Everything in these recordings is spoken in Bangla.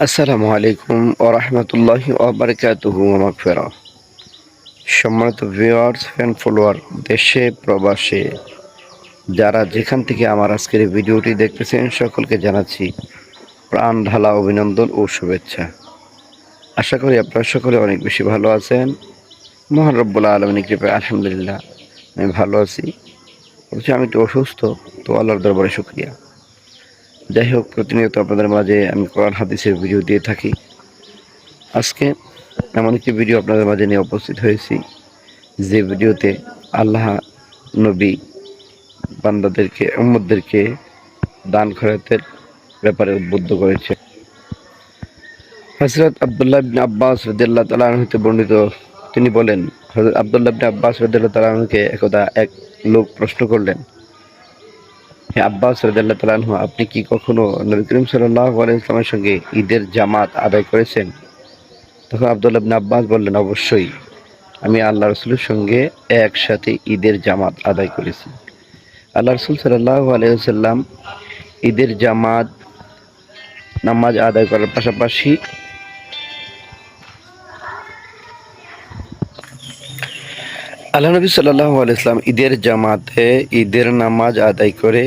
আসসালামু আলাইকুম ওয়া রাহমাতুল্লাহি ওয়া বারাকাতুহু ওয়া মাগফিরাহ। সম্মানিত ভিউয়ার্স এন্ড ফলোয়ার, দেশে প্রবাসে যারা যেখান থেকে আমার আজকের এই ভিডিওটি দেখতেছেন, সকলকে জানাচ্ছি প্রাণ ঢালা অভিনন্দন ও শুভেচ্ছা। আশা করি আপনারা সকলে অনেক বেশি ভালো আছেন। মহান রব্বুল আলামিনের কৃপায় আলহামদুলিল্লাহ আমি ভালো আছি। অবশ্য আমি একটু অসুস্থ, তো আল্লাহর দরবারে শুকরিয়া। যাই হোক, প্রতিনিয়ত আপনাদের মাঝে আমি কোরআন হাদিসের ভিডিও দিয়ে থাকি। আজকে এমন একটি ভিডিও আপনাদের মাঝে নিয়ে উপস্থিত হয়েছি, যে ভিডিওতে আল্লাহ নবী বান্দাদেরকে উম্মতদেরকে দান খয়রাতের ব্যাপারে উদ্বুদ্ধ করেছে। হযরত আব্দুল্লাহ ইবনে আব্বাস রাদিয়াল্লাহু তাআলা আনহু হতে বর্ণিত, তিনি বলেন, হযরত আব্দুল্লাহ ইবনে আব্বাস রাদিয়াল্লাহু তাআলা আনহুকে একদা এক লোক প্রশ্ন করলেন, হে আব্বাস রাদিয়াল্লাহু তাআলা আনহু, আপনি কি কখনো নবী করিম সাল্লাল্লাহু আলাইহি ওয়াসাল্লামের সঙ্গে ঈদের জামাত আদায় করেছেন? তখন আব্দুল্লাহ ইবনে আব্বাস বললেন, অবশ্যই, আমি আল্লাহ রসুলের সঙ্গে একসাথে ঈদের জামাত আদায় করেছি। আল্লাহ রসুল সাল্লাল্লাহু আলাইহি ওয়াসাল্লাম ঈদের জামাত নামাজ আদায় করার পাশাপাশি আল্লাহ নবী সাল্লাল্লাহু আলাইহি ওয়াসাল্লাম ঈদের জামাতে ঈদের নামাজ আদায় করে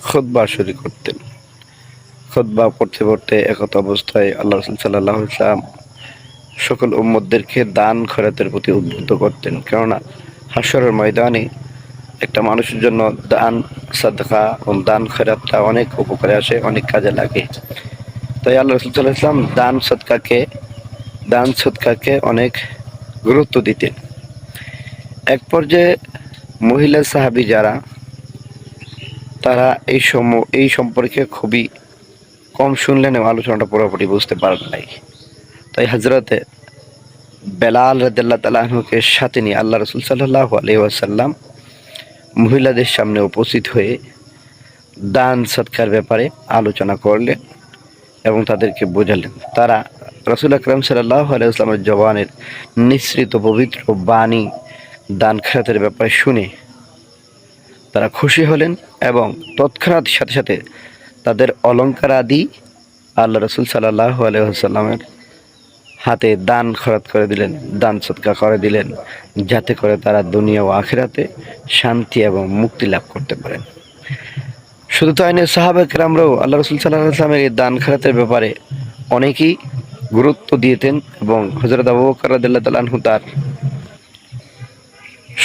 খুতবা শুরু করতেন। খুতবা পড়তে পড়তে একত অবস্থায় আল্লাহ রসুল সাল্লাল্লাহু আলাইহি ওয়াসাল্লাম সকল উম্মতদেরকে দান খয়রাতের প্রতি উদ্বুদ্ধ করতেন। কেননা হাশরের ময়দানে একটা মানুষের জন্য দান সাদকা ও দান খয়রাতটা অনেক উপকারে আসে, অনেক কাজে লাগে। তাই আল্লাহ রাসূল সাল্লাল্লাহু আলাইহি ওয়াসাল্লাম দান সদকাকে অনেক গুরুত্ব দিতেন। এক পর্যায়ে মহিলা সাহাবী যারা, তারা এই সম্পর্কে খুবই কম শুনলেন এবং আলোচনাটা পুরোপুরি বুঝতে পারেন নাই। তাই হযরতে বেলাল রাদিয়াল্লাহু তাআলা আনহুকে সাথে নিয়ে আল্লাহ রাসূল সাল্লাল্লাহু আলাইহি ওয়াসাল্লাম মহিলাদের সামনে উপস্থিত হয়ে দান সদকার ব্যাপারে আলোচনা করলেন এবং তাদেরকে বোঝালেন। তারা রাসূল আকরাম সাল্লাল্লাহু আলাইহি ওয়াসাল্লামের জবানের নিঃসৃত পবিত্র বাণী দান খয়রাতের ব্যাপারে শুনে তারা খুশি হলেন এবং তৎক্ষণাৎ সাথে সাথে তাদের অলংকার আদি আল্লাহ রাসূল সাল্লাল্লাহু আলাইহি ওয়াসাল্লামের হাতে দান খয়রাত করে দিলেন, দান সদকা করে দিলেন, যাতে করে তারা দুনিয়া ও আখিরাতে শান্তি এবং মুক্তি লাভ করতে পারেন। শুধু তাই নয়, সাহাবায়ে কেরামরাও আল্লাহ রাসূল সাল্লাল্লাহু আলাইহি ওয়াসাল্লামের এই দান খয়রাতের ব্যাপারে অনেকেই গুরুত্ব দিতেন এবং হযরত আবু বকর রাদিয়াল্লাহু তাআলা আনহু তার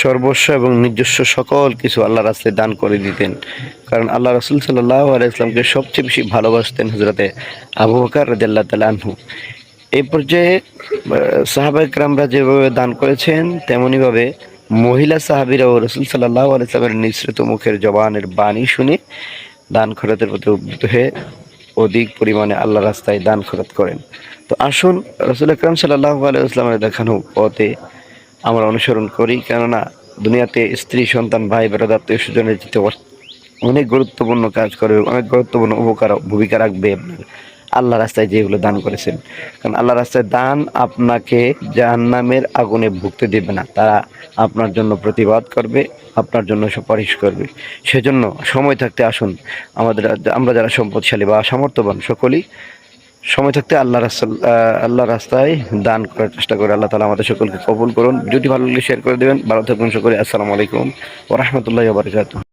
সর্বস্ব এবং নিজস্ব সকল কিছু আল্লাহর রাস্তায় দান করে দিতেন। কারণ আল্লাহ রাসূল সাল্লাল্লাহু আলাইহি ওয়াসাল্লামকে সবচেয়ে বেশি ভালোবাসতেন হযরতে আবু বকর রাদিয়াল্লাহু তাআলা আনহু। এই পর্যায়ে সাহাবায়ে কেরামরা যেভাবে দান করেছেন, তেমনিভাবে মহিলা সাহাবীরাও রাসূল সাল্লাল্লাহু আলাইহি ওয়াসাল্লামের নিঃসৃত মুখের জবানের বাণী শুনে দান খয়রাতের প্রতি উদ্বুদ্ধ হয়ে অধিক পরিমাণে আল্লাহর রাস্তায় দান খয়রাত করেন। তো আসুন, রাসূল আকরাম সাল্লাল্লাহু আলাইহি ওয়াসাল্লামের দেখানো পথে আমরা অনুসরণ করি। কেননা দুনিয়াতে স্ত্রী, সন্তান, ভাই, ব্রাদার, আত্মীয়-স্বজনের যেতে অনেক গুরুত্বপূর্ণ কাজ করবে, অনেক গুরুত্বপূর্ণ ভূমিকা রাখবে আল্লাহ রাস্তায় যেগুলো দান করেছেন। কারণ আল্লাহ রাস্তায় দান আপনাকে জাহান্নামের আগুনে ভুগতে দেবে না, তারা আপনার জন্য প্রতিবাদ করবে, আপনার জন্য সুপারিশ করবে। সেজন্য সময় থাকতে আসুন, আমরা যারা সম্পদশালী বা সামর্থ্যবান সকলেই সময় থাকতে আল্লাহ রাস্তায় দান করার চেষ্টা করে। আল্লাহ তাআলা আমাদের সকলকে কবুল করুন। ভিডিওটি ভালো লাগলে শেয়ার করে দেবেন। ভালো থাকবেন সকলে। আসসালামু আলাইকুম ওয়া রাহমাতুল্লাহি ওয়া বারাকাতুহু।